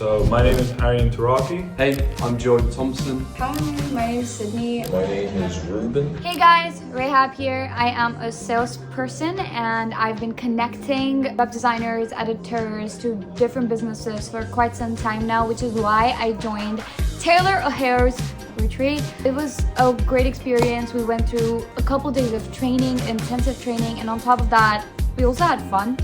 So my name is Arian Taraki. Hey, I'm Joe Thompson. Hi, my name is Sydney. My name is Ruben. Hey guys, Rahab here. I am a salesperson and I've been connecting web designers, editors to different businesses for quite some time now, which is why I joined Taylor O'Hare's retreat. It was a great experience. We went through a couple days of training, intensive training, and on top of that, we also had fun.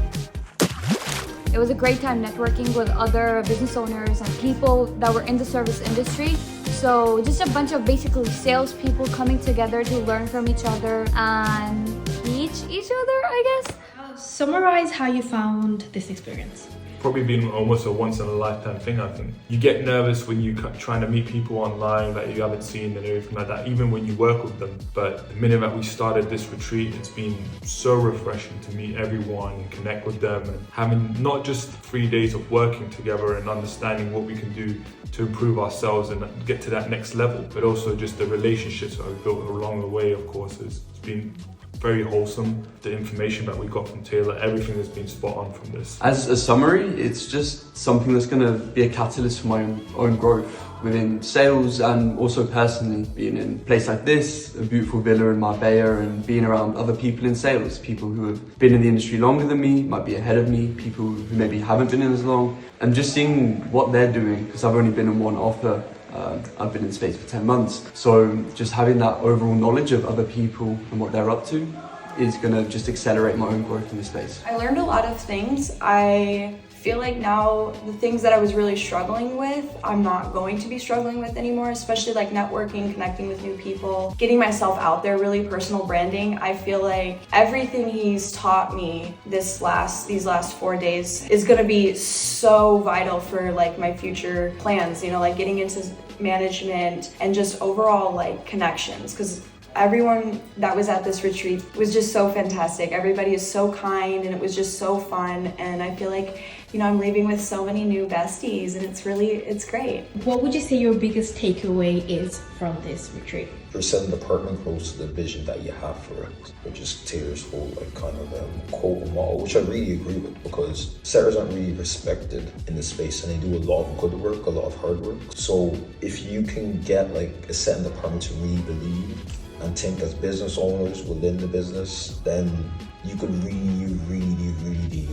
It was a great time networking with other business owners and people that were in the service industry. So just a bunch of basically salespeople coming together to learn from each other and teach each other, I guess. Summarize how you found this experience. Probably been almost a once in a lifetime thing, I think. You get nervous when you're trying to meet people online that you haven't seen and everything like that, even when you work with them. But the minute that we started this retreat, it's been so refreshing to meet everyone and connect with them, and having not just 3 days of working together and understanding what we can do to improve ourselves and get to that next level, but also just the relationships that we've built along the way, of course, it's been very wholesome. The information that we got from Taylor, everything has been spot on from this. As a summary, it's just something that's going to be a catalyst for my own growth within sales and also personally, being in a place like this, a beautiful villa in Marbella, and being around other people in sales, people who have been in the industry longer than me, might be ahead of me, people who maybe haven't been in as long, and just seeing what they're doing, because I've only been in one offer. I've been in space for 10 months. So just having that overall knowledge of other people and what they're up to is gonna just accelerate my own growth in this space. I learned a lot of things. I feel like now the things that I was really struggling with, I'm not going to be struggling with anymore, especially like networking, connecting with new people, getting myself out there, really personal branding. I feel like everything he's taught me these last 4 days is gonna be so vital for like my future plans, you know, like getting into management and just overall like connections, because everyone that was at this retreat was just so fantastic. Everybody is so kind and it was just so fun, and I feel like, you know, I'm leaving with so many new besties, and it's great. What would you say your biggest takeaway is from this retreat? You're setting the department close to the vision that you have for it, which is Taylor's whole like kind of quote and motto, which I really agree with, because sellers aren't really respected in the space and they do a lot of good work, a lot of hard work. So if you can get like a certain department to really believe and think as business owners within the business, then you could really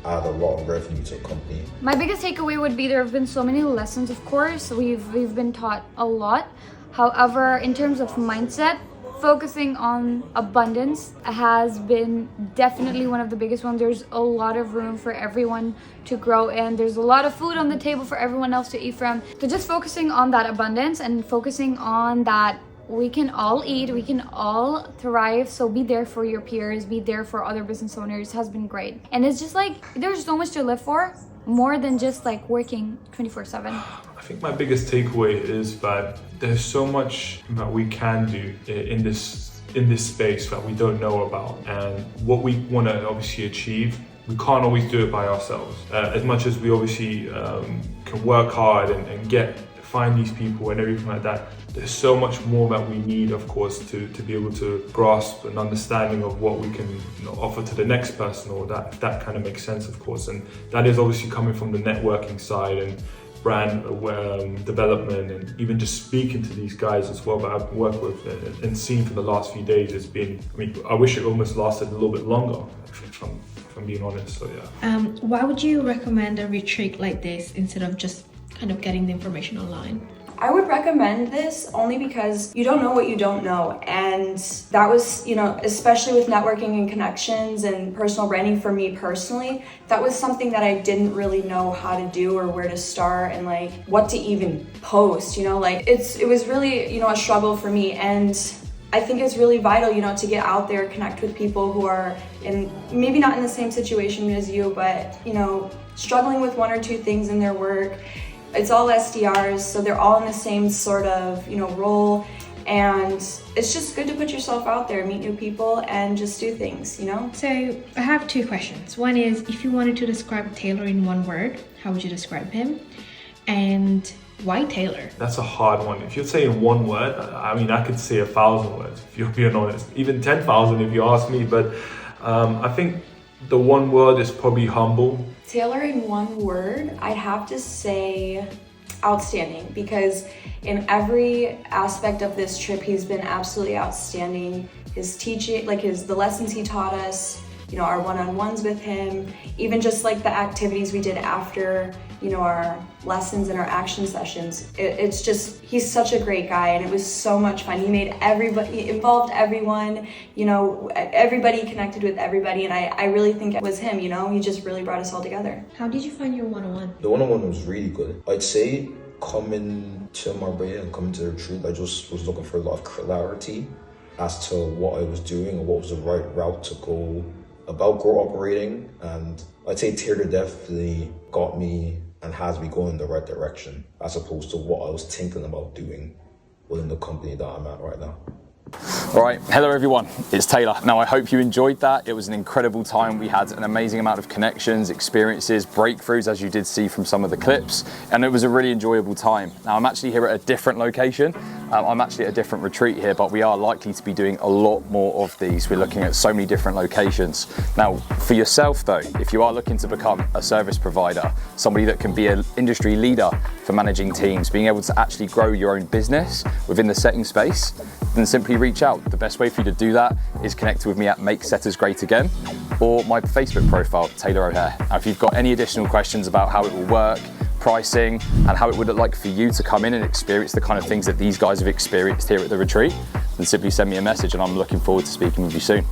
add a lot of revenue to a company. My biggest takeaway would be there have been so many lessons, of course. We've been taught a lot. However, in terms of mindset, focusing on abundance has been definitely one of the biggest ones. There's a lot of room for everyone to grow in. There's a lot of food on the table for everyone else to eat from. So just focusing on that abundance and focusing on that we can all eat, we can all thrive, so be there for your peers, be there for other business owners has been great. And it's just like, there's so much to live for, more than just like working 24/7. I think my biggest takeaway is that there's so much that we can do in this space that we don't know about, and what we want to obviously achieve, we can't always do it by ourselves. As much as we obviously can work hard and find these people and everything like that, there's so much more that we need, of course, to be able to grasp an understanding of what we can, you know, offer to the next person, or that kind of makes sense, of course. And that is obviously coming from the networking side and brand development, and even just speaking to these guys as well that I've worked with and seen for the last few days. It's been, I mean, I wish it almost lasted a little bit longer, if I'm being honest, so yeah. Why would you recommend a retreat like this instead of just kind of getting the information online? I would recommend this only because you don't know what you don't know, and that was, you know, especially with networking and connections and personal branding, for me personally, that was something that I didn't really know how to do or where to start and like what to even post, you know, like it was really, you know, a struggle for me. And I think it's really vital, you know, to get out there, connect with people who are in, maybe not in the same situation as you, but, you know, struggling with one or two things in their work. It's all SDRs, so they're all in the same sort of, you know, role, and it's just good to put yourself out there, meet new people, and just do things, you know? So I have two questions. One is, if you wanted to describe Taylor in one word, how would you describe him? And why Taylor? That's a hard one. If you're saying one word, I mean, I could say 1,000 words, if you're being honest, even 10,000 if you ask me, but I think the one word is probably humble. Taylor, in one word, I'd have to say outstanding, because in every aspect of this trip, he's been absolutely outstanding. His teaching, like the lessons he taught us, you know, our one-on-ones with him, even just like the activities we did after, you know, our lessons and our action sessions. It's just, he's such a great guy, and it was so much fun. He made everybody, he involved everyone, you know, everybody connected with everybody, and I really think it was him, you know, he just really brought us all together. How did you find your one-on-one? The one-on-one was really good. I'd say coming to Marbella and coming to the retreat, I just was looking for a lot of clarity as to what I was doing and what was the right route to go about grow operating, and I'd say Taylor definitely got me and has me going in the right direction as opposed to what I was thinking about doing within the company that I'm at right now. All right, hello everyone, it's Taylor. Now I hope you enjoyed that. It was an incredible time. We had an amazing amount of connections, experiences, breakthroughs, as you did see from some of the clips, and it was a really enjoyable time. Now I'm actually here at a different location. I'm actually at a different retreat here, but we are likely to be doing a lot more of these. We're looking at so many different locations. Now for yourself though, if you are looking to become a service provider, somebody that can be an industry leader for managing teams, being able to actually grow your own business within the setting space, then simply reach out. The best way for you to do that is connect with me at Make Setters Great Again, or my Facebook profile, Taylor O'Hare. Now, if you've got any additional questions about how it will work, pricing, and how it would look like for you to come in and experience the kind of things that these guys have experienced here at the retreat, then simply send me a message, and I'm looking forward to speaking with you soon.